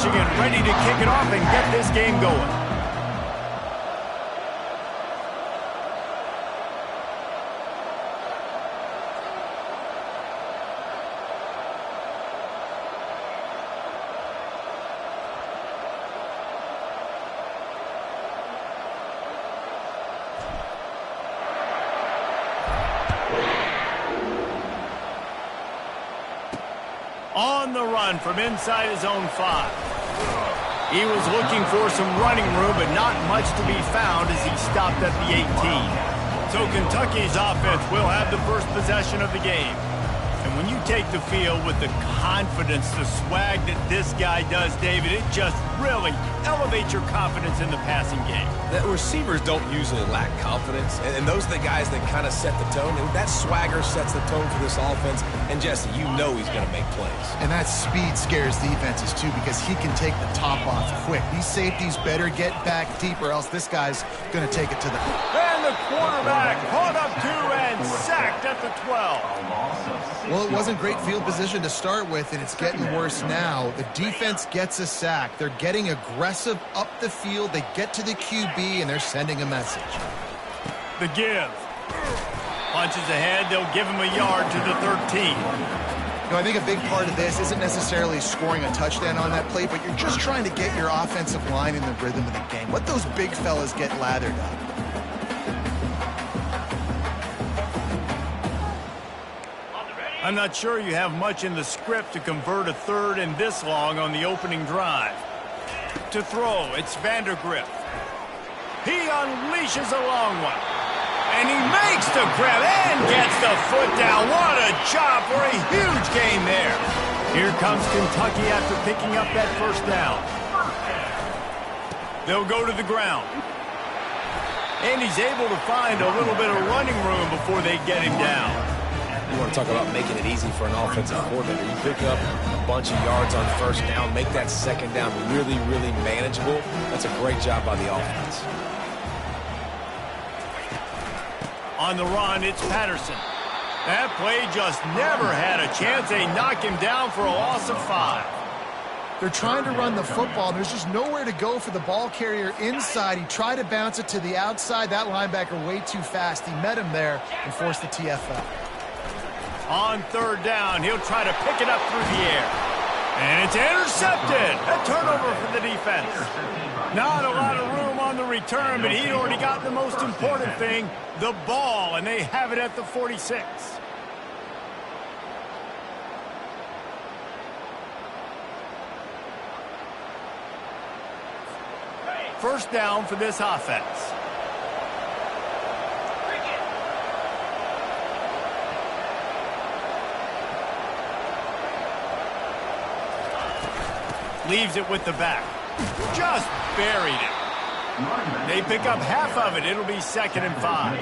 Michigan ready to kick it off and get this game going. On the run from inside his own 5. He was looking for some running room, but not much to be found as he stopped at the 18. So Kentucky's offense will have the first possession of the game. And when you take the field with the confidence, the swag that this guy does, David, it just really elevates your confidence in the passing game. The receivers don't usually lack confidence, and those are the guys that kind of set the tone. And that swagger sets the tone for this offense. And, Jesse, you know he's going to make plays. And that speed scares defenses, too, because he can take the top off quick. These safeties better get back deep, or else this guy's going to take it to the... And the quarterback caught up to and sacked at the 12. Well, it wasn't great field position to start with, and it's getting worse now. The defense gets a sack. They're getting aggressive up the field. They get to the QB, and they're sending a message. The give. Punches ahead. They'll give him a yard to the 13. You know, I think a big part of this isn't necessarily scoring a touchdown on that play, but you're just trying to get your offensive line in the rhythm of the game. Let those big fellas get lathered up. I'm not sure you have much in the script to convert a third and this long on the opening drive. To throw, it's Vandergrift. He unleashes a long one. And he makes the grab and gets the foot down. What a job for a huge gain there. Here comes Kentucky after picking up that first down. They'll go to the ground. And he's able to find a little bit of running room before they get him down. You want to talk about making it easy for an offensive coordinator. You pick up a bunch of yards on first down, make that second down really, really manageable. That's a great job by the offense. On the run, it's Patterson. That play just never had a chance. They knock him down for a loss of 5. They're trying to run the football. There's just nowhere to go for the ball carrier inside. He tried to bounce it to the outside. That linebacker way too fast. He met him there and forced the TFL. On third down, he'll try to pick it up through the air. And it's intercepted. A turnover for the defense. Not a lot of room on the return, but he'd already got the most important thing, the ball, and they have it at the 46. First down for this offense. Leaves it with the back. Just buried it. They pick up half of it. It'll be 2nd and 5.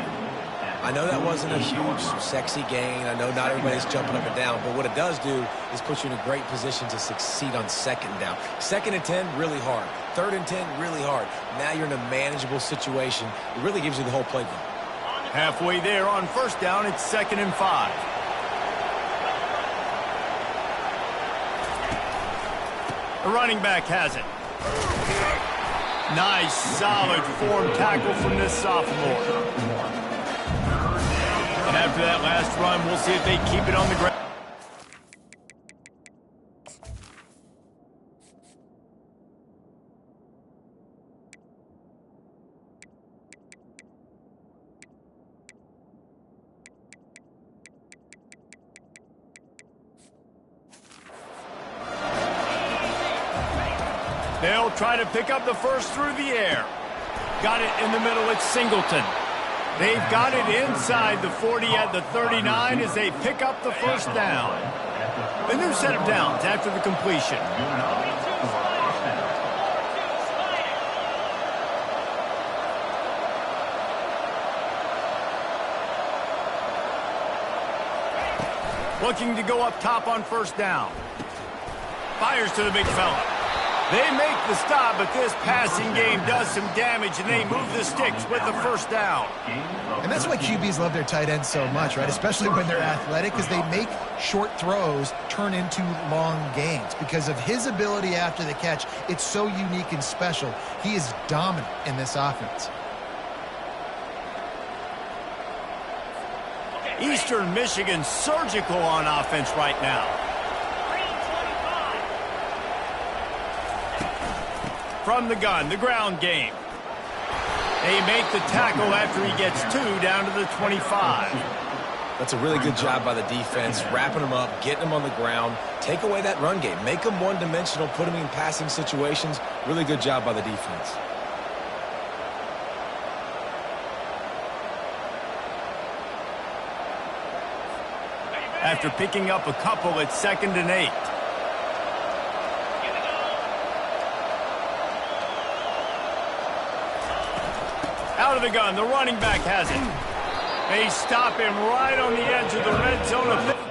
I know that wasn't a huge, sexy gain. I know not everybody's jumping up and down, but what it does do is put you in a great position to succeed on 2nd down. 2nd and 10, really hard. 3rd and 10, really hard. Now you're in a manageable situation. It really gives you the whole playbook. Halfway there on first down, it's 2nd and 5. The running back has it. Nice, solid form tackle from this sophomore. And after that last run, we'll see if they keep it on the ground. They'll try to pick up the first through the air. Got it in the middle, it's Singleton. They've got it inside the 40 at the 39 as they pick up the first down. A new set of downs after the completion. Looking to go up top on first down. Fires to the big fella. They make the stop, but this passing game does some damage, and they move the sticks with the first down. And that's why QBs love their tight ends so much, right? Especially when they're athletic, because they make short throws turn into long gains. Because of his ability after the catch, it's so unique and special. He is dominant in this offense. Eastern Michigan surgical on offense right now. From the gun, the ground game. They make the tackle after he gets 2 down to the 25. That's a really good job by the defense, wrapping them up, getting them on the ground. Take away that run game. Make them one-dimensional, put them in passing situations. Really good job by the defense. After picking up a couple, it's 2nd and 8. Out of the gun, the running back has it. They stop him right on the edge of the red zone.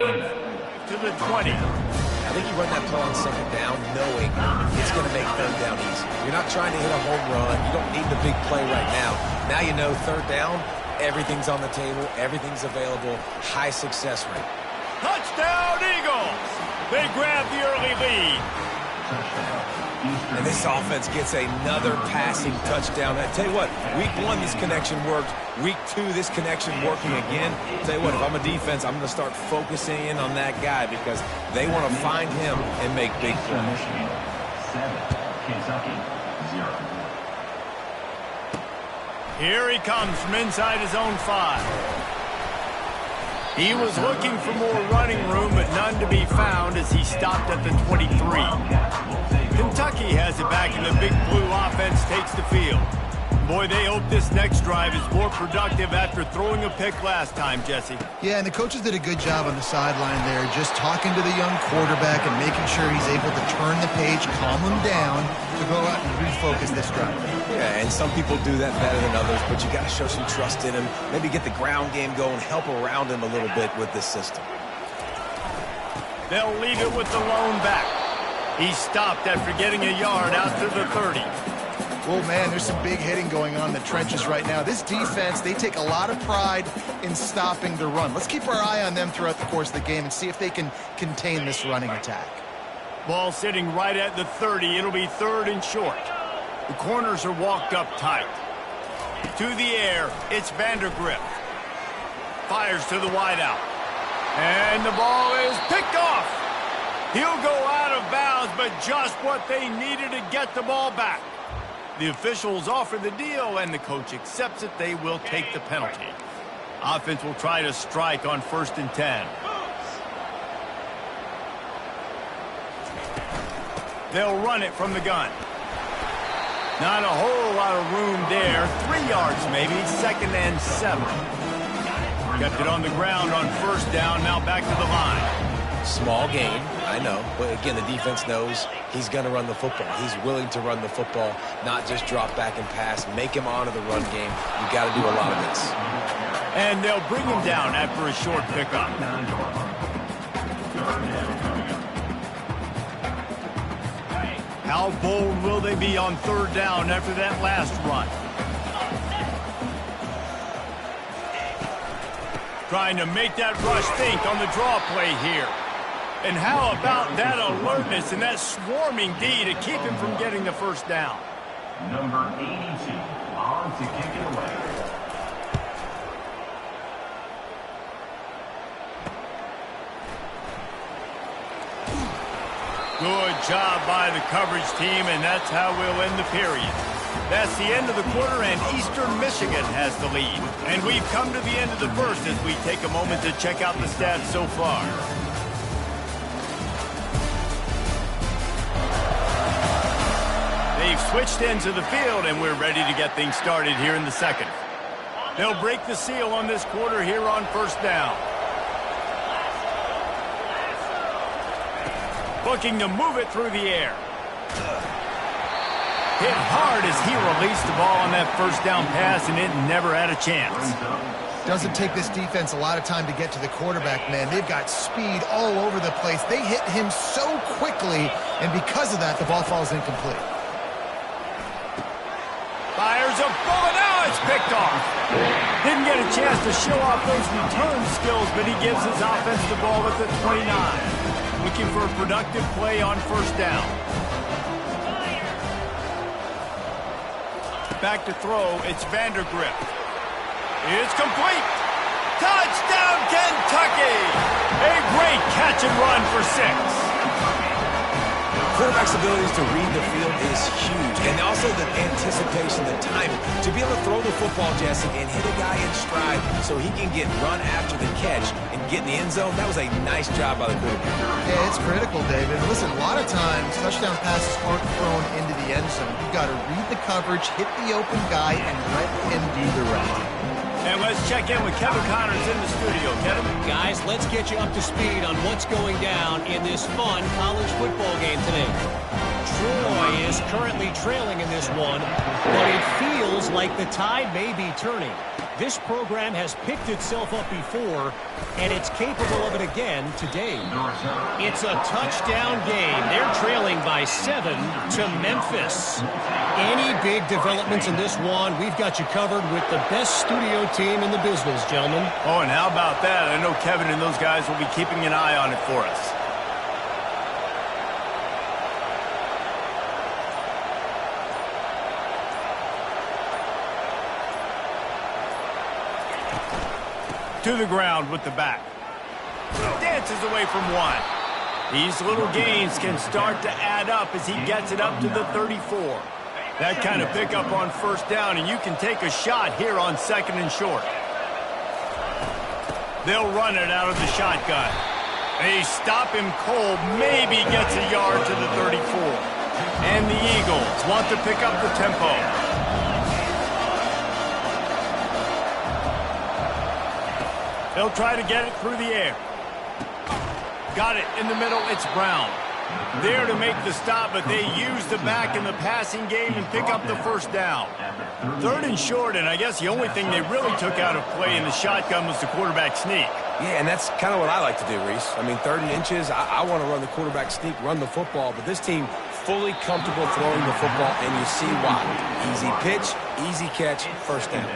To the 20. I think you run that play on second down knowing it's going to make third down easy. You're not trying to hit a home run. You don't need the big play right now. Now you know third down, everything's on the table, everything's available, high success rate. Touchdown, Eagles! They grab the early lead. And this offense gets another passing touchdown. I tell you what, week 1, this connection worked. Week 2, this connection working again. I tell you what, if I'm a defense, I'm going to start focusing in on that guy because they want to find him and make big plays. 7, Kentucky, 0. Here he comes from inside his own 5. He was looking for more running room, but none to be found as he stopped at the 23. Kentucky has it back, and the Big Blue offense takes the field. Boy, they hope this next drive is more productive after throwing a pick last time, Jesse. Yeah, and the coaches did a good job on the sideline there, just talking to the young quarterback and making sure he's able to turn the page, calm him down to go out and refocus this drive. Yeah, and some people do that better than others, but you got to show some trust in him. Maybe get the ground game going, help around him a little bit with this system. They'll leave it with the lone back. He stopped after getting a yard out to the 30. Well, man, there's some big hitting going on in the trenches right now. This defense, they take a lot of pride in stopping the run. Let's keep our eye on them throughout the course of the game and see if they can contain this running attack. Ball sitting right at the 30. It'll be 3rd and short. The corners are walked up tight. To the air, it's Vandergrift. Fires to the wideout. And the ball is picked off. He'll go out of bounds, but just what they needed to get the ball back. The officials offer the deal, and the coach accepts it. They will take the penalty. Offense will try to strike on 1st and 10. They'll run it from the gun. Not a whole lot of room there. 3 yards maybe, 2nd and 7. Kept it on the ground on 1st down, now back to the line. Small gain, I know, but again, the defense knows he's going to run the football. He's willing to run the football, not just drop back and pass, make him honor the run game. You got to do a lot of this. And they'll bring him down after a short pickup. How bold will they be on 3rd down after that last run? Trying to make that rush think on the draw play here. And how about that alertness and that swarming D to keep him from getting the 1st down? Number 82, on to kick it away. Good job by the coverage team, and that's how we'll end the period. That's the end of the quarter, and Eastern Michigan has the lead. And we've come to the end of the 1st as we take a moment to check out the stats so far. They've switched ends of the field, and we're ready to get things started here in the 2nd. They'll break the seal on this quarter here on 1st down. Looking to move it through the air. Hit hard as he released the ball on that 1st down pass, and it never had a chance. Doesn't take this defense a lot of time to get to the quarterback, man. They've got speed all over the place. They hit him so quickly, and because of that, the ball falls incomplete. Fires a bullet. Now it's picked off. Didn't get a chance to show off those return skills, but he gives his offense the ball at the 29. Looking for a productive play on 1st down. Back to throw, it's Vandergrift. It's complete. Touchdown, Kentucky! A great catch and run for 6. Quarterback's abilities to read the field is huge, and also the anticipation, the timing. To be able to throw the football, Jesse, and hit a guy in stride so he can get run after the catch and get in the end zone, that was a nice job by the quarterback. Yeah, it's critical, David. Listen, a lot of times, touchdown passes aren't thrown into the end zone. You've got to read the coverage, hit the open guy, and let him do the rest. And let's check in with Kevin Connors in the studio. Kevin? Guys, let's get you up to speed on what's going down in this fun college football game today. Troy is currently trailing in this one, but it feels like the tide may be turning. This program has picked itself up before, and it's capable of it again today. It's a touchdown game. They're trailing by 7 to Memphis. Any big developments in this one, we've got you covered with the best studio team in the business, gentlemen. Oh, and how about that? I know Kevin and those guys will be keeping an eye on it for us. To the ground with the back. Dances away from one. These little gains can start to add up as he gets it up to the 34. That kind of pickup on first down, and you can take a shot here on 2nd and short. They'll run it out of the shotgun. They stop him cold, maybe gets a yard to the 34. And the Eagles want to pick up the tempo. They'll try to get it through the air. Got it in the middle. It's Brown. There to make the stop, but they use the back in the passing game and pick up the first down. 3rd and short, and I guess the only thing they really took out of play in the shotgun was the quarterback sneak. Yeah, and that's kind of what I like to do, Reese. I mean, 30 inches, I want to run the quarterback sneak, run the football, but this team fully comfortable throwing the football, and you see why. Easy pitch, easy catch, first down.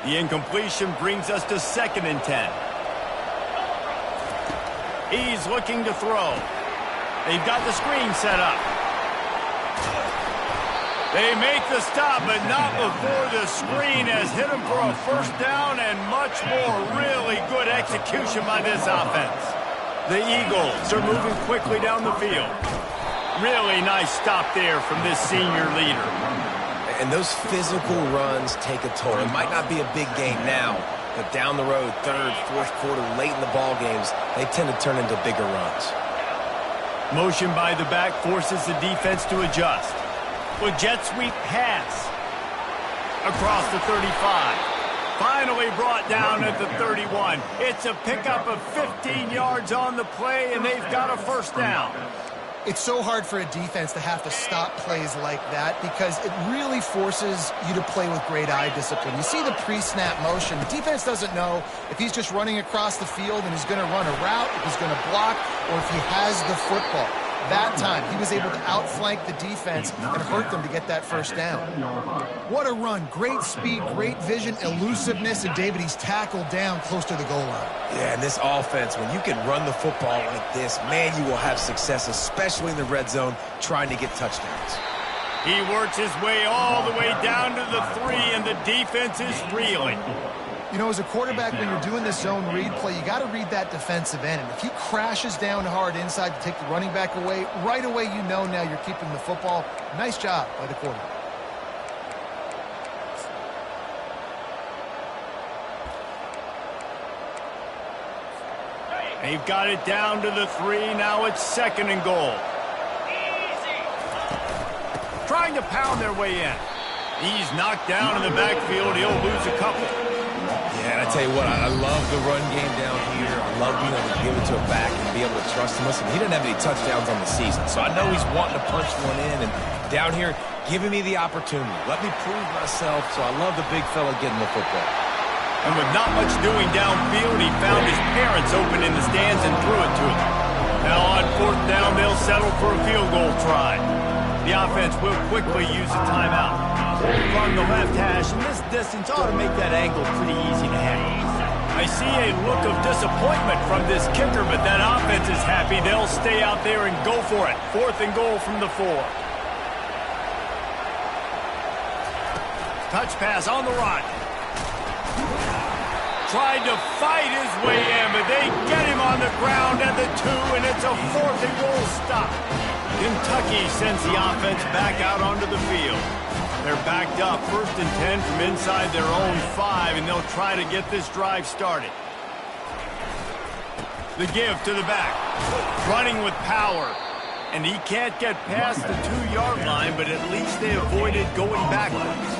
The incompletion brings us to 2nd and 10. He's looking to throw. They've got the screen set up. They make the stop, but not before the screen has hit him for a first down and much more. Really good execution by this offense. The Eagles are moving quickly down the field. Really nice stop there from this senior leader. And those physical runs take a toll. It might not be a big game now, but down the road, 3rd, 4th quarter, late in the ball games, they tend to turn into bigger runs. Motion by the back forces the defense to adjust. With jet sweep pass across the 35. Finally brought down at the 31. It's a pickup of 15 yards on the play, and they've got a first down. It's so hard for a defense to have to stop plays like that because it really forces you to play with great eye discipline. You see the pre-snap motion. The defense doesn't know if he's just running across the field and he's going to run a route, if he's going to block, or if he has the football. That time, he was able to outflank the defense and hurt them to get that first down. What a run. Great speed, great vision, elusiveness, and David, he's tackled down close to the goal line. Yeah, and this offense, when you can run the football like this, man, you will have success, especially in the red zone, trying to get touchdowns. He works his way all the way down to the 3, and the defense is reeling. You know, as a quarterback, when you're doing this zone read play, you got to read that defensive end. And if he crashes down hard inside to take the running back away, right away you know now you're keeping the football. Nice job by the quarterback. They've got it down to the 3. Now it's 2nd and goal. Trying to pound their way in. He's knocked down in the backfield. He'll lose a couple. Yeah, and I tell you what, I love the run game down here. I love being able to give it to a back and be able to trust him. Listen, he didn't have any touchdowns on the season, so I know he's wanting to punch one in. And down here, giving me the opportunity. Let me prove myself, so I love the big fella getting the football. And with not much doing downfield, he found his parents open in the stands and threw it to them. Now on 4th down, they'll settle for a field goal try. The offense will quickly use a timeout. From the left hash, and this distance ought to make that angle pretty easy to handle. I see a look of disappointment from this kicker, but that offense is happy. They'll stay out there and go for it. 4th and goal from the 4. Touch pass on the run. Tried to fight his way in, but they get him on the ground at the 2, and it's a 4th and goal stop. Kentucky sends the offense back out onto the field. They're backed up 1st and 10 from inside their own 5, and they'll try to get this drive started. The give to the back. Running with power. And he can't get past the 2-yard line, but at least they avoided going backwards.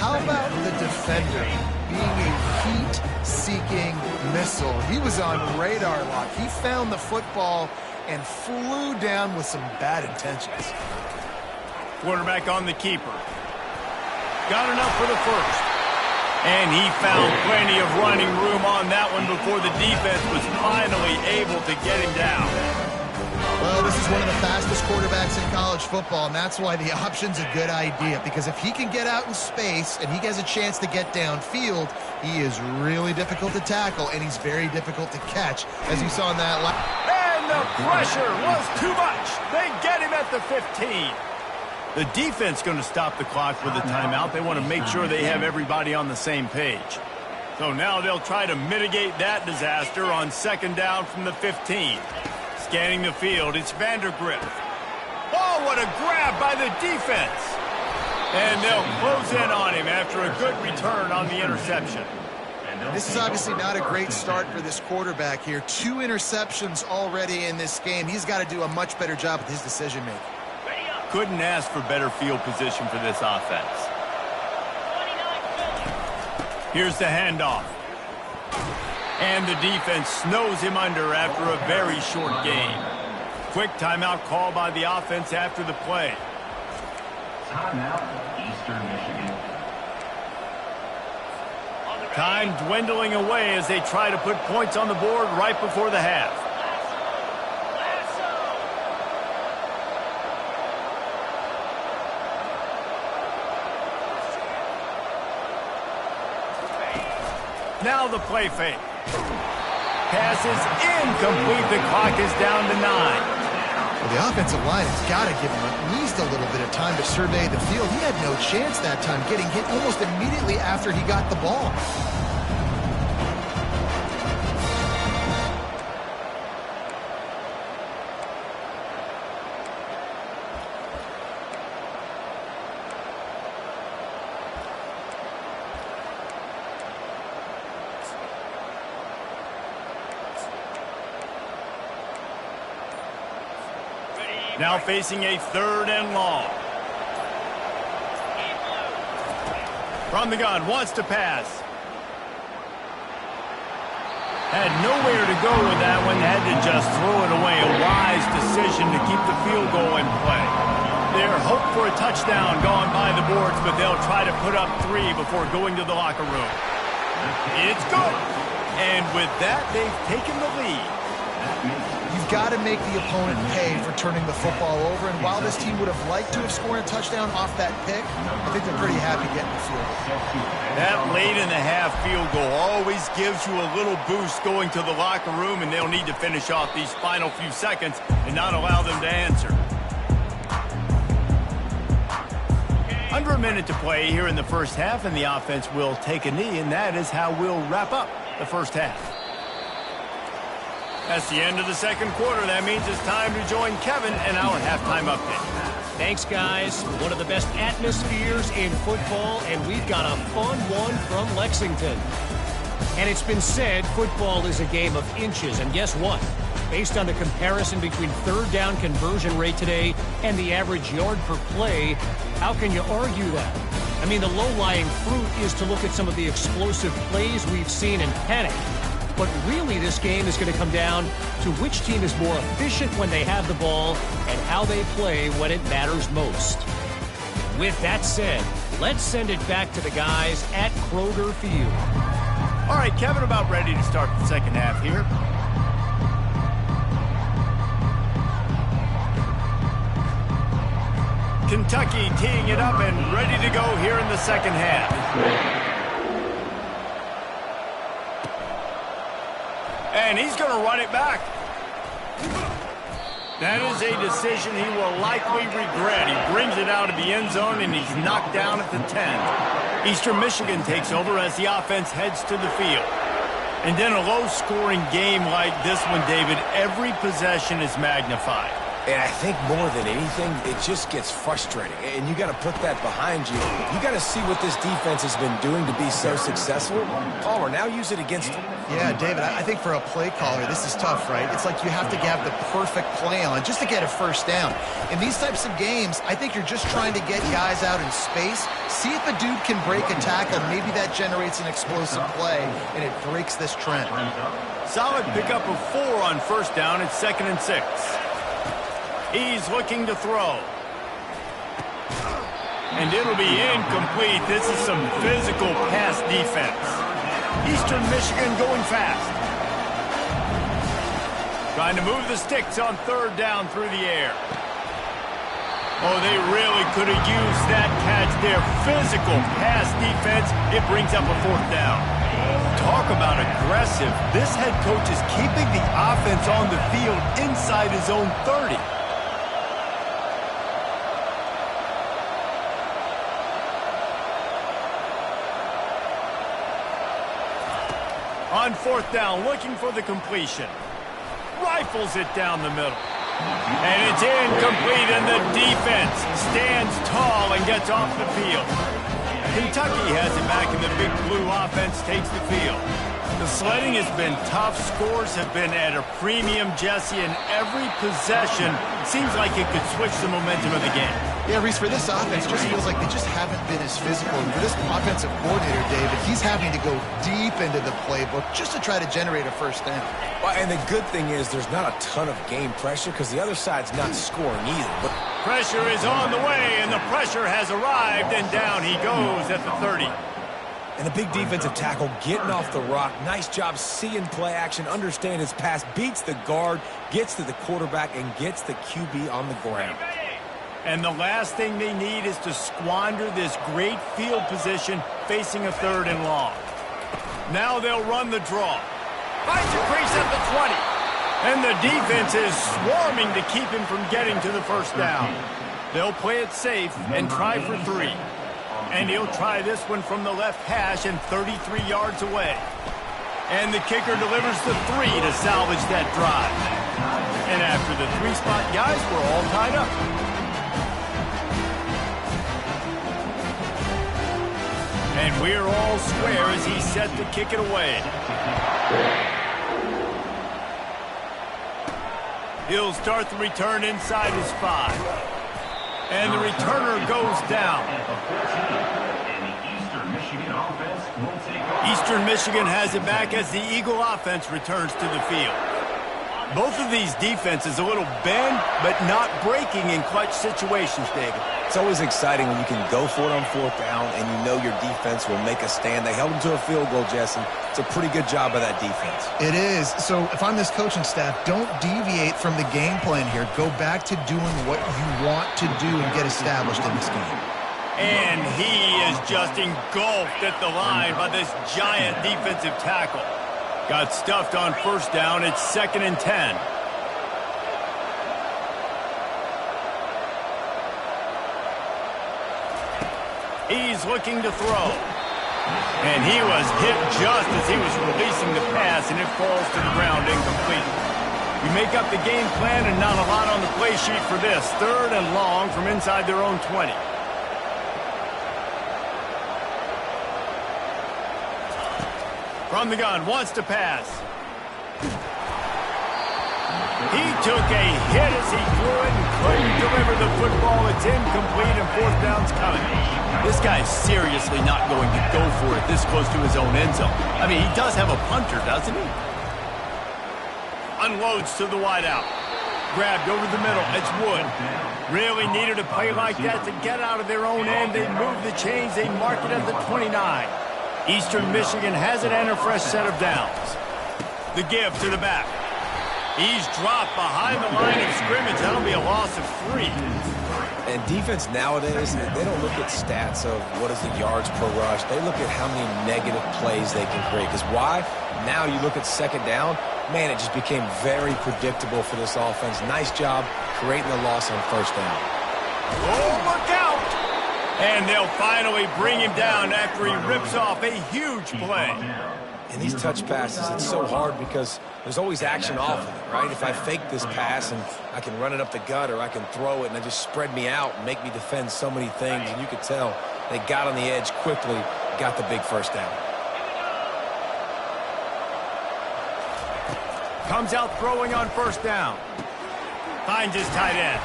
How about the defender being a heat-seeking missile? He was on radar lock. He found the football and flew down with some bad intentions. Quarterback on the keeper. Got enough for the first. And he found plenty of running room on that one before the defense was finally able to get him down. Well, this is one of the fastest quarterbacks in college football, and that's why the option's a good idea. Because if he can get out in space and he has a chance to get downfield, he is really difficult to tackle, and he's very difficult to catch, as you saw in that last. And the pressure was too much. They get him at the 15. The defense going to stop the clock with a timeout. They want to make sure they have everybody on the same page. So now they'll try to mitigate that disaster on second down from the 15. Scanning the field, it's Vandergrift. Oh, what a grab by the defense. And they'll close in on him after a good return on the interception. This is obviously not a great start for this quarterback here. 2 interceptions already in this game. He's got to do a much better job with his decision-making. Couldn't ask for better field position for this offense. Here's the handoff. And the defense snows him under after a very short game. Quick timeout call by the offense after the play. Timeout, Eastern Michigan. Time dwindling away as they try to put points on the board right before the half. Now the play fake. Pass is incomplete. The clock is down to 9. Well, the offensive line has got to give him at least a little bit of time to survey the field. He had no chance that time, getting hit almost immediately after he got the ball. Now facing a 3rd and long. From the gun, wants to pass. Had nowhere to go with that one, had to just throw it away. A wise decision to keep the field goal in play. Their hope for a touchdown gone by the boards, but they'll try to put up 3 before going to the locker room. It's good. And with that, they've taken the lead. You've got to make the opponent pay for turning the football over, and while this team would have liked to have scored a touchdown off that pick, I think they're pretty happy getting the field goal. That late in the half field goal always gives you a little boost going to the locker room, and they'll need to finish off these final few seconds and not allow them to answer. Under a minute to play here in the first half, and the offense will take a knee, and that is how we'll wrap up the first half. That's the end of the second quarter. That means it's time to join Kevin in our halftime update. Thanks, guys. One of the best atmospheres in football, and we've got a fun one from Lexington. And it's been said football is a game of inches, and guess what? Based on the comparison between third down conversion rate today and the average yard per play, how can you argue that? I mean, the low-lying fruit is to look at some of the explosive plays we've seen in panic. But really, this game is going to come down to which team is more efficient when they have the ball and how they play when it matters most. With that said, let's send it back to the guys at Kroger Field. All right, Kevin, about ready to start the second half here. Kentucky teeing it up and ready to go here in the second half. And he's going to run it back. That is a decision he will likely regret. He brings it out of the end zone, and he's knocked down at the 10. Eastern Michigan takes over as the offense heads to the field. And then a low-scoring game like this one, David, every possession is magnified. And I think more than anything, it just gets frustrating. And you got to put that behind you. You got to see what this defense has been doing to be so successful. Palmer, now use it against them. Yeah, David, I think for a play caller, this is tough, right? It's like you have to have the perfect play on just to get a first down. In these types of games, I think you're just trying to get guys out in space, see if a dude can break a tackle. Maybe that generates an explosive play, and it breaks this trend. Solid pickup of 4 on first down. It's 2nd and 6. He's looking to throw. And it'll be incomplete. This is some physical pass defense. Eastern Michigan going fast. Trying to move the sticks on third down through the air. Oh, they really could have used that catch there. Physical pass defense. It brings up a fourth down. Talk about aggressive. This head coach is keeping the offense on the field inside his own 30. On fourth down, looking for the completion. Rifles it down the middle. And it's incomplete, and the defense stands tall and gets off the field. Kentucky has it back, and the Big Blue offense takes the field. The sledding has been tough. Scores have been at a premium, Jesse, and every possession seems like it could switch the momentum of the game. Yeah, Reese, for this offense, just feels like they just haven't been as physical. And for this offensive coordinator, David, he's having to go deep into the playbook just to try to generate a first down. Well, and the good thing is there's not a ton of game pressure because the other side's not scoring either. But pressure is on the way, and the pressure has arrived, and down he goes at the 30. And the big defensive tackle getting off the rock. Nice job seeing play action, understand his pass, beats the guard, gets to the quarterback, and gets the QB on the ground. And the last thing they need is to squander this great field position facing a third and long. Now they'll run the draw. Finds a crease at the 20. And the defense is swarming to keep him from getting to the first down. They'll play it safe and try for 3. And he'll try this one from the left hash and 33 yards away. And the kicker delivers the 3 to salvage that drive. And after the 3-spot guys, we're all tied up. And we're all square as he's set to kick it away. He'll start the return inside his 5. And the returner goes down. Eastern Michigan has it back as the Eagle offense returns to the field. Both of these defenses a little bend, but not breaking in clutch situations, David. It's always exciting when you can go for it on fourth down and you know your defense will make a stand. They held them to a field goal, Jesse. It's a pretty good job by that defense. It is. So if I'm this coaching staff, don't deviate from the game plan here. Go back to doing what you want to do and get established in this game. And he is just engulfed at the line by this giant defensive tackle. Got stuffed on first down. It's 2nd and 10. He's looking to throw. And he was hit just as he was releasing the pass, and it falls to the ground incomplete. You make up the game plan and not a lot on the play sheet for this. 3rd and long from inside their own 20. From the gun, wants to pass. He took a hit as he threw it and couldn't deliver the football. It's incomplete and fourth down's coming. This guy's seriously not going to go for it this close to his own end zone. I mean, he does have a punter, doesn't he? Unloads to the wideout. Grabbed over the middle. It's Wood. Really needed a play like that to get out of their own end. They move the chains. They mark it at the 29. Eastern Michigan has it and a fresh set of downs. The give to the back. He's dropped behind the line of scrimmage. That'll be a loss of 3. And defense nowadays, they don't look at stats of what is the yards per rush. They look at how many negative plays they can create. Because why? Now you look at second down, man, it just became very predictable for this offense. Nice job creating the loss on first down. Oh, look out! And they'll finally bring him down after he rips off a huge play. And these touch passes, it's so hard because there's always action off of it, right? If I fake this pass and I can run it up the gut or I can throw it and they just spread me out and make me defend so many things. And you could tell they got on the edge quickly, got the big first down. Comes out throwing on first down. Finds his tight end.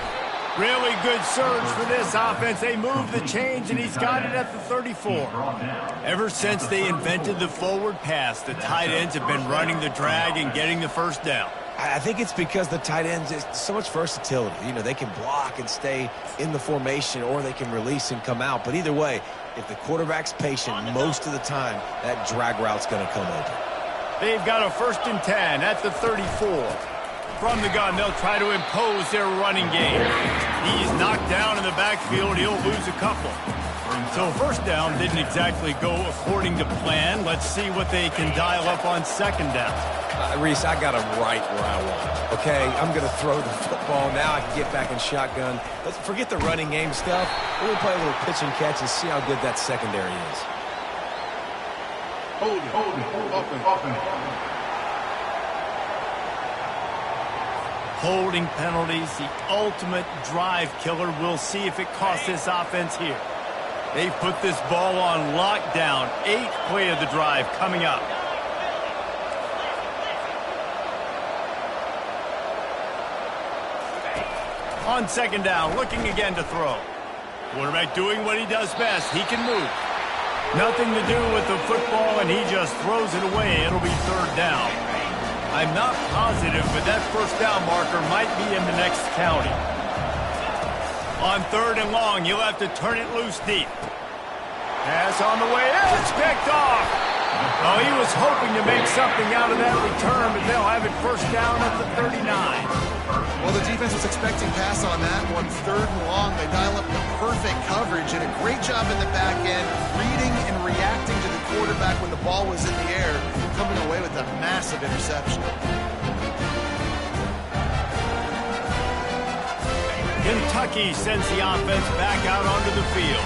Really good surge for this offense. They move the chains, and he's got it at the 34. Ever since they invented the forward pass, the tight ends have been running the drag and getting the first down. I think it's because the tight ends is so much versatility. You know, they can block and stay in the formation, or they can release and come out. But either way, if the quarterback's patient, most of the time, that drag route's going to come open. They've got a 1st and 10 at the 34. From the gun, they'll try to impose their running game. He's knocked down in the backfield. He'll lose a couple. So 1st down didn't exactly go according to plan. Let's see what they can dial up on 2nd down. Reese, I got him right where I want. Okay, I'm going to throw the football. Now I can get back in shotgun. Let's forget the running game stuff. We're going to play a little pitch and catch and see how good that secondary is. Hold it, open. Holding penalties, the ultimate drive killer. We'll see if it costs this offense here. They've put this ball on lockdown. 8th play of the drive coming up. On 2nd down, looking again to throw. Quarterback doing what he does best. He can move. Nothing to do with the football, and he just throws it away. It'll be 3rd down. I'm not positive, but that 1st down marker might be in the next county. On 3rd and long, you'll have to turn it loose deep. Pass on the way. It's picked off. Oh, he was hoping to make something out of that return, but they'll have it 1st down at the 39. Well, the defense was expecting pass on that one. 3rd and long, they dial up the perfect coverage and a great job in the back end, reading and reacting to the quarterback when the ball was in the air, coming away with a massive interception. Kentucky sends the offense back out onto the field.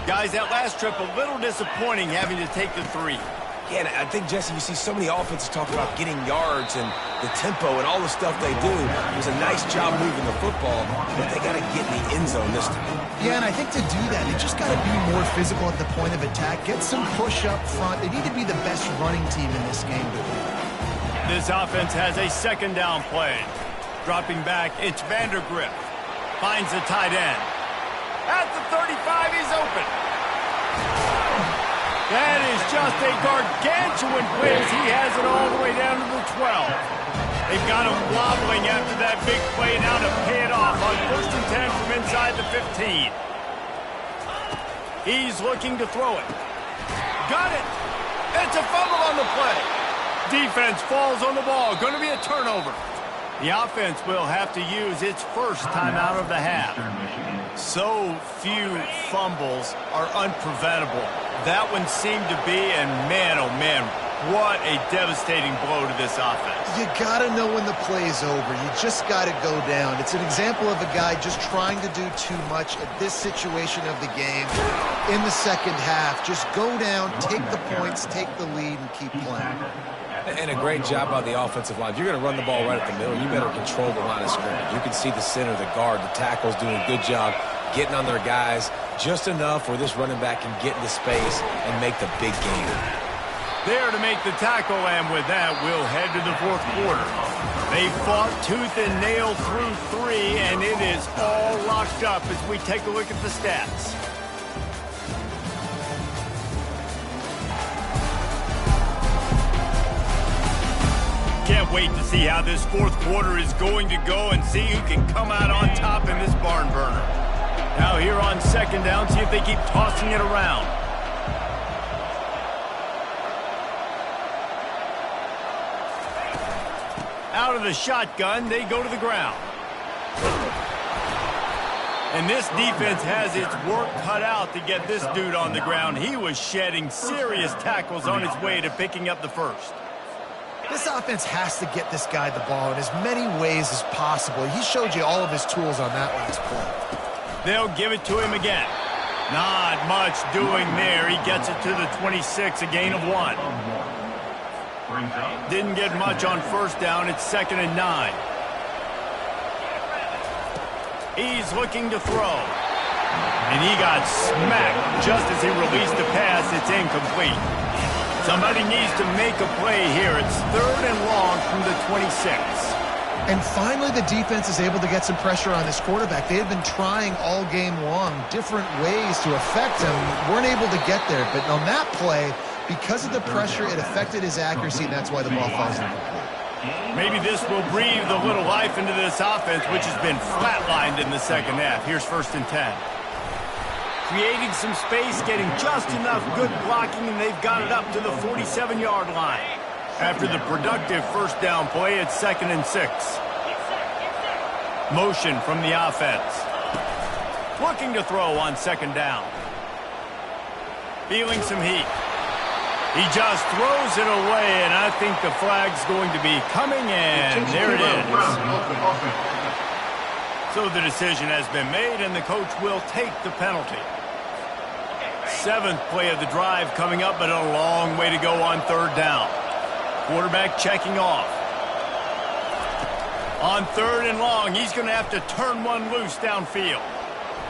Guys, that last trip a little disappointing having to take the 3. Yeah, and I think, Jesse, you see so many offenses talk about getting yards and the tempo and all the stuff they do. It was a nice job moving the football, but they got to get in the end zone this time. Yeah, and I think to do that, they just got to be more physical at the point of attack. Get some push up front. They need to be the best running team in this game to win. This offense has a 2nd down play. Dropping back, it's Vandergrift. Finds the tight end. At the 35, he's open. That is just a gargantuan play as he has it all the way down to the 12. They've got him wobbling after that big play now to pay it off on 1st and 10 from inside the 15. He's looking to throw it. Got it. It's a fumble on the play. Defense falls on the ball. Going to be a turnover. The offense will have to use its 1st timeout of the half. So few fumbles are unpreventable. That one seemed to be, and man, oh man, what a devastating blow to this offense. You got to know when the play's over. You just got to go down. It's an example of a guy just trying to do too much at this situation of the game. In the 2nd half, just go down, take the points, take the lead, and keep playing. And a great job by the offensive line. If you're going to run the ball right at the middle, you better control the line of scrimmage. You can see the center, the guard, the tackles doing a good job getting on their guys just enough where this running back can get into space and make the big game. There to make the tackle, and with that, we'll head to the 4th quarter. They fought tooth and nail through 3, and it is all locked up as we take a look at the stats. Can't wait to see how this 4th quarter is going to go and see who can come out on top in this barn burner. Now here on 2nd down, see if they keep tossing it around. Out of the shotgun, they go to the ground. And this defense has its work cut out to get this dude on the ground. He was shedding serious tackles on his way to picking up the 1st. This offense has to get this guy the ball in as many ways as possible. He showed you all of his tools on that last play. They'll give it to him again. Not much doing there. He gets it to the 26, a gain of 1. Didn't get much on 1st down. It's 2nd and 9. He's looking to throw. And he got smacked just as he released the pass. It's incomplete. Somebody needs to make a play here. It's 3rd and long from the 26. And finally, the defense is able to get some pressure on this quarterback. They had been trying all game long different ways to affect him. Weren't able to get there. But on that play, because of the pressure, it affected his accuracy, and that's why the ball falls incomplete. Maybe this will breathe a little life into this offense, which has been flatlined in the second half. Here's 1st and 10. Creating some space, getting just enough good blocking, and they've got it up to the 47-yard line. After the productive first down play, it's 2nd and 6. Motion from the offense. Looking to throw on 2nd down. Feeling some heat. He just throws it away, and I think the flag's going to be coming in. There it is. So the decision has been made, and the coach will take the penalty. 7th play of the drive coming up, but a long way to go on 3rd down. Quarterback checking off. On 3rd and long, he's going to have to turn one loose downfield.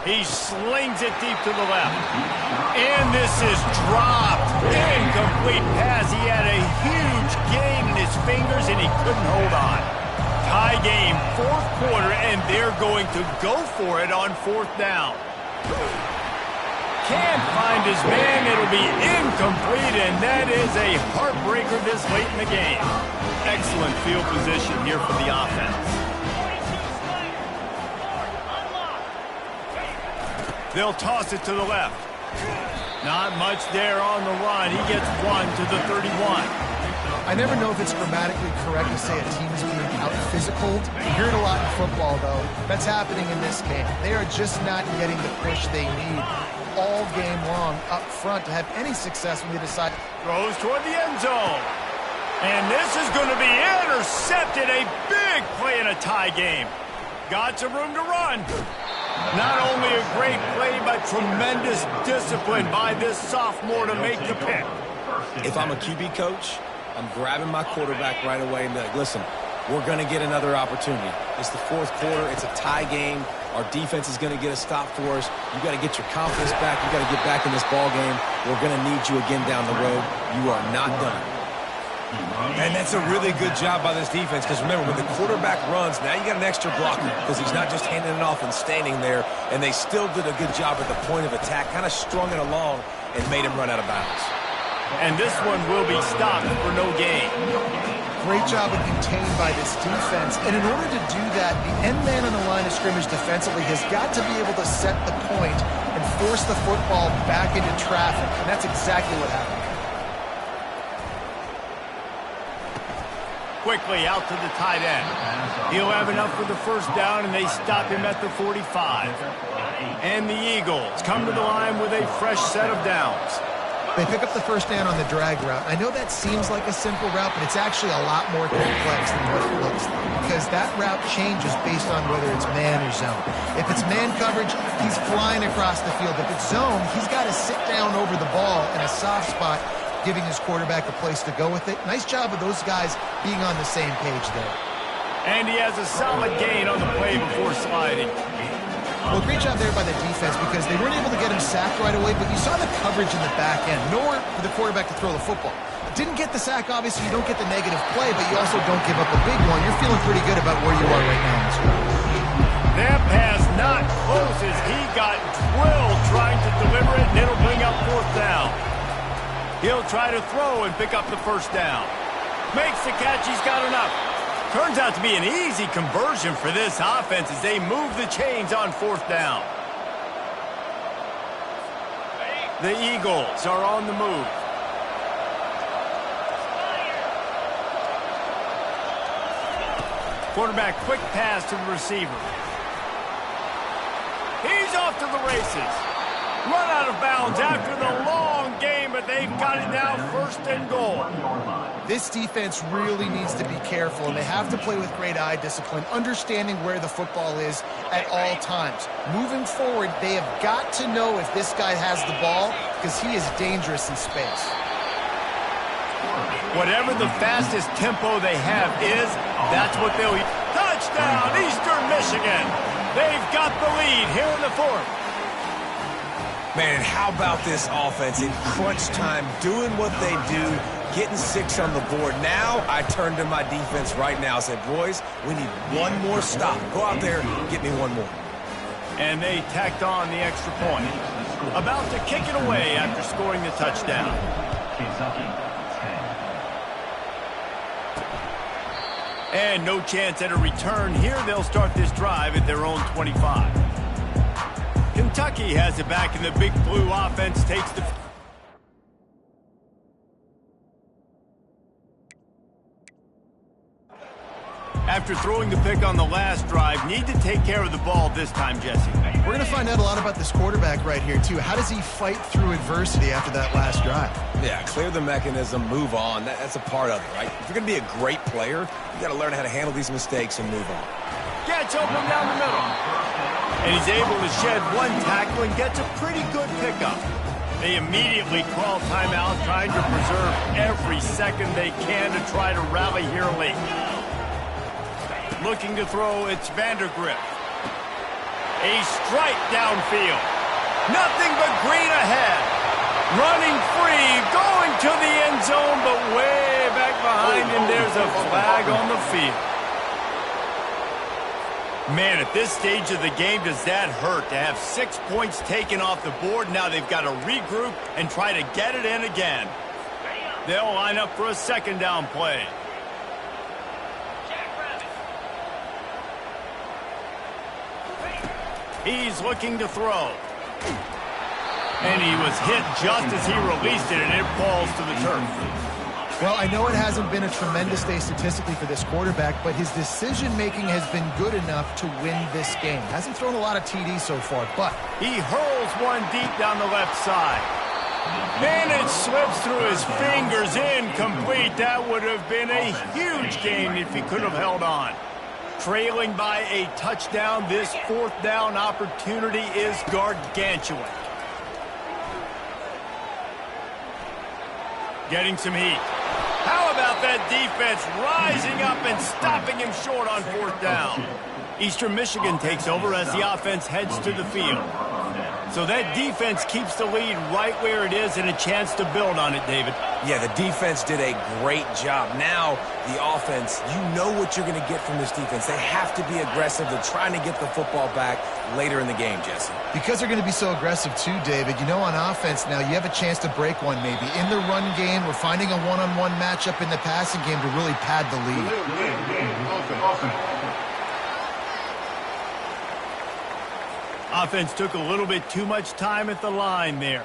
He slings it deep to the left. And this is dropped. Incomplete pass. He had a huge gain in his fingers, and he couldn't hold on. Tie game, 4th quarter, and they're going to go for it on 4th down. Can't find his man. It'll be incomplete, and that is a heartbreaker this late in the game. Excellent field position here for the offense. They'll toss it to the left. Not much there on the run. He gets 1 to the 31. I never know if it's grammatically correct to say a team is being out-physicaled. You hear it a lot in football, though. That's happening in this game. They are just not getting the push they need all game long up front to have any success when they decide. Throws toward the end zone. And this is going to be intercepted. A big play in a tie game. Got some room to run. Not only a great play, but tremendous discipline by this sophomore to make the pick. If I'm a QB coach, I'm grabbing my quarterback right away and be like, listen, we're going to get another opportunity. It's the 4th quarter. It's a tie game. Our defense is going to get a stop for us. You got to get your confidence back. You got to get back in this ball game. We're going to need you again down the road. You are not done. And that's a really good job by this defense because, remember, when the quarterback runs, now you got an extra blocker because he's not just handing it off and standing there, and they still did a good job at the point of attack, kind of strung it along and made him run out of bounds. And this one will be stopped for no gain. Great job of contained by this defense. And in order to do that, the end man on the line of scrimmage defensively has got to be able to set the point and force the football back into traffic. And that's exactly what happened. Quickly out to the tight end. He'll have enough for the first down, and they stop him at the 45. And the Eagles come to the line with a fresh set of downs. They pick up the first down on the drag route. I know that seems like a simple route, but it's actually a lot more complex than what it looks like because that route changes based on whether it's man or zone. If it's man coverage, he's flying across the field. If it's zone, he's got to sit down over the ball in a soft spot, giving his quarterback a place to go with it. Nice job of those guys being on the same page there. And he has a solid gain on the play before sliding. Well, great job there by the defense because they weren't able to get him sacked right away, but you saw the coverage in the back end. Nowhere for the quarterback to throw the football. Didn't get the sack, obviously. You don't get the negative play, but you also don't give up a big one. You're feeling pretty good about where you are right now in this one. That pass not close as he got drilled trying to deliver it, and it'll bring up 4th down. He'll try to throw and pick up the first down. Makes the catch. He's got enough. Turns out to be an easy conversion for this offense as they move the chains on 4th down. The Eagles are on the move. Quarterback quick pass to the receiver. He's off to the races. Run out of bounds after the long game, but they've got it now 1st and goal. This defense really needs to be careful, and they have to play with great eye discipline, understanding where the football is at all times. Moving forward, they have got to know if this guy has the ball because he is dangerous in space. Whatever the fastest tempo they have is, that's what they'll use. Touchdown, Eastern Michigan. They've got the lead here in the 4th. Man, how about this offense in crunch time, doing what they do, getting 6 on the board. Now I turn to my defense right now and said, boys, we need one more stop. Go out there and get me one more. And they tacked on the extra point. About to kick it away after scoring the touchdown. And no chance at a return here. They'll start this drive at their own 25. Kentucky has it back, and the Big Blue offense takes the... After throwing the pick on the last drive, need to take care of the ball this time, Jesse. We're going to find out a lot about this quarterback right here, too. How does he fight through adversity after that last drive? Yeah, clear the mechanism, move on. That's a part of it, right? If you're going to be a great player, you got to learn how to handle these mistakes and move on. Gets open down the middle. And he's able to shed one tackle and gets a pretty good pickup. They immediately call timeout, trying to preserve every second they can to try to rally here late. Looking to throw, it's Vandergrift. A strike downfield. Nothing but green ahead. Running free, going to the end zone, but way back behind him, there's a flag on the field. Man, at this stage of the game, does that hurt to have 6 points taken off the board? Now they've got to regroup and try to get it in again. They'll line up for a second down play. He's looking to throw. And he was hit just as he released it, and it falls to the turf. Well, I know it hasn't been a tremendous day statistically for this quarterback, but his decision-making has been good enough to win this game. Hasn't thrown a lot of TDs so far, but... He hurls one deep down the left side. And it slips through his fingers, incomplete. That would have been a huge game if he could have held on. Trailing by a touchdown, this fourth down opportunity is gargantuan. Getting some heat. How about that defense rising up and stopping him short on fourth down? Eastern Michigan takes over as the offense heads to the field. So that defense keeps the lead right where it is and a chance to build on it, David. Yeah, the defense did a great job. Now, the offense, you know what you're going to get from this defense. They have to be aggressive. They're trying to get the football back later in the game, Jesse. Because they're going to be so aggressive too, David, you know on offense now, you have a chance to break one maybe. In the run game, we're finding a one-on-one matchup in the passing game to really pad the lead. Offense took a little bit too much time at the line there.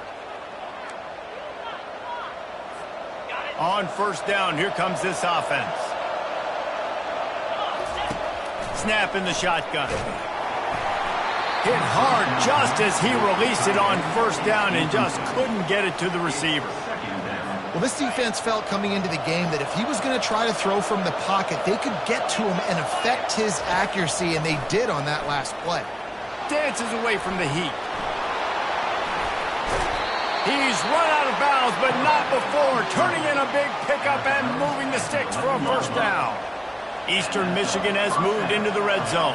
On first down, here comes this offense. Snap in the shotgun. Hit hard just as he released it on first down and just couldn't get it to the receiver. Well, this defense felt coming into the game that if he was going to try to throw from the pocket, they could get to him and affect his accuracy, and they did on that last play. Dances away from the heat. He's run out of bounds, but not before. Turning in a big pickup and moving the sticks for a first down. Eastern Michigan has moved into the red zone.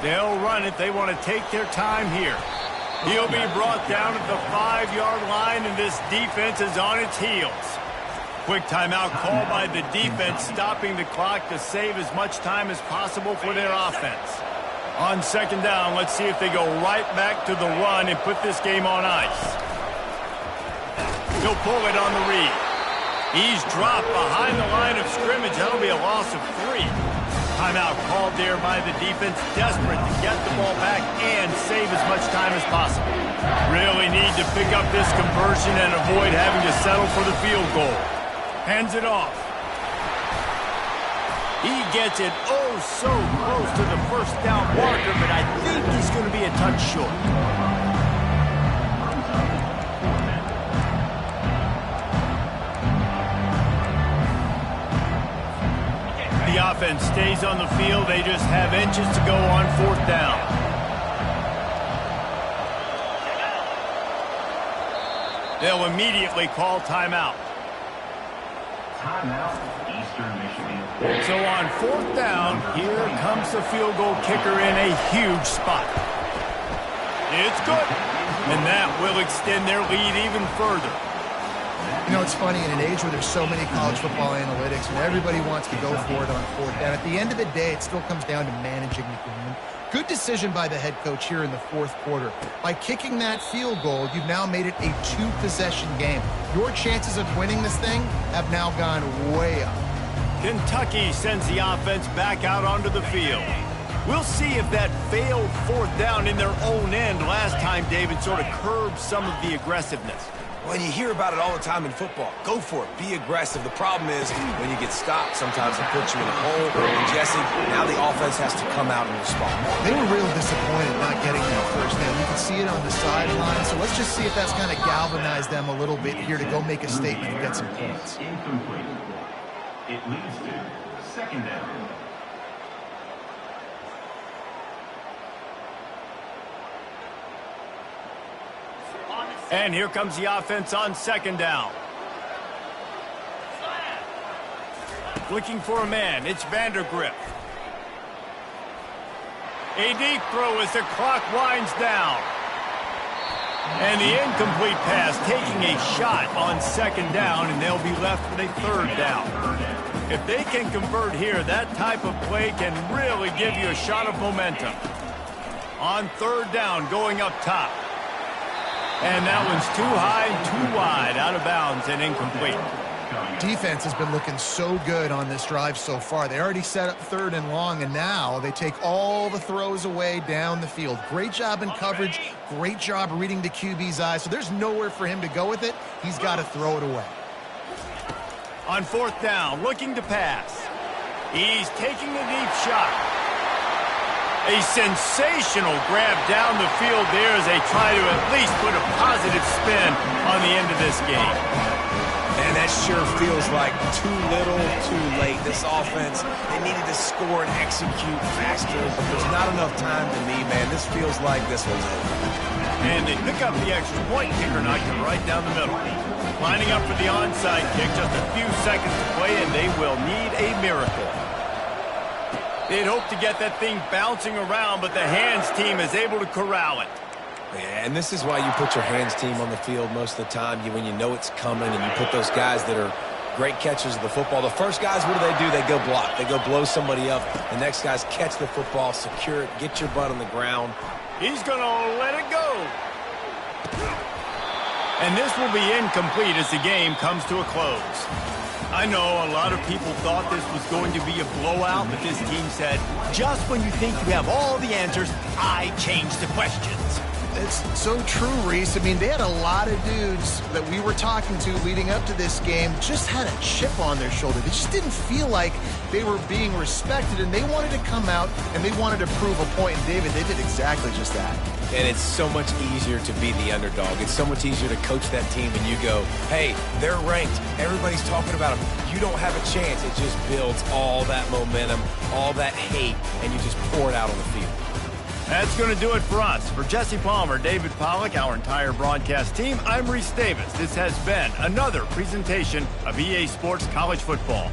They'll run it. They want to take their time here. He'll be brought down at the 5-yard line, and this defense is on its heels. Quick timeout called by the defense, stopping the clock to save as much time as possible for their offense. On second down, let's see if they go right back to the run and put this game on ice. He'll pull it on the read. He's dropped behind the line of scrimmage. That'll be a loss of 3. Timeout called there by the defense, desperate to get the ball back and save as much time as possible. Really need to pick up this conversion and avoid having to settle for the field goal. Hands it off. He gets it oh so close to the first down marker, but I think he's going to be a touch short. The offense stays on the field. They just have inches to go on fourth down. They'll immediately call timeout. Timeout, Eastern Michigan. So on fourth down, here comes the field goal kicker in a huge spot. It's good. And that will extend their lead even further. You know, it's funny, in an age where there's so many college football analytics and everybody wants to go for it on fourth down, at the end of the day, it still comes down to managing the game. Good decision by the head coach here in the fourth quarter. By kicking that field goal, you've now made it a 2-possession game. Your chances of winning this thing have now gone way up. Kentucky sends the offense back out onto the field. We'll see if that failed fourth down in their own end last time, David, sort of curbed some of the aggressiveness. Well, you hear about it all the time in football. Go for it. Be aggressive. The problem is when you get stopped, sometimes it puts you in a hole. And Jesse, now the offense has to come out and respond. They were real disappointed not getting that first down. You can see it on the sideline. So let's just see if that's kind of galvanized them a little bit here to go make a statement and get some points. Incomplete. It leads to second down. And here comes the offense on second down. Looking for a man. It's Vandergrift. A deep throw as the clock winds down. And the incomplete pass taking a shot on second down, and they'll be left with a third down. If they can convert here, that type of play can really give you a shot of momentum. On third down, going up top. And that one's too high, too wide, out of bounds and incomplete. Defense has been looking so good on this drive so far. They already set up third and long, and now they take all the throws away down the field. Great job in coverage, great job reading the QB's eyes. So there's nowhere for him to go with it. He's got to throw it away. On fourth down, looking to pass. He's taking a deep shot. A sensational grab down the field there as they try to at least put a positive spin on the end of this game. And that sure feels like too little, too late. This offense, they needed to score and execute faster, but there's not enough time to me, man. This feels like this one's over. And they pick up the extra point. Kicker knocked it right down the middle. Lining up for the onside kick, just a few seconds to play, and they will need a miracle. They'd hope to get that thing bouncing around, but the hands team is able to corral it. Yeah, and this is why you put your hands team on the field most of the time when you know it's coming, and you put those guys that are great catchers of the football. The first guys, what do? They go block. They go blow somebody up. The next guys catch the football, secure it, get your butt on the ground. He's going to let it go. And this will be incomplete as the game comes to a close. I know a lot of people thought this was going to be a blowout, but this team said, just when you think you have all the answers, I change the questions. It's so true, Reese. I mean, they had a lot of dudes that we were talking to leading up to this game just had a chip on their shoulder. They just didn't feel like they were being respected, and they wanted to come out and they wanted to prove a point. And David, they did exactly just that. And it's so much easier to be the underdog. It's so much easier to coach that team and you go, hey, they're ranked. Everybody's talking about them. You don't have a chance. It just builds all that momentum, all that hate, and you just pour it out on the field. That's going to do it for us. For Jesse Palmer, David Pollack, our entire broadcast team, I'm Reese Davis. This has been another presentation of EA Sports College Football.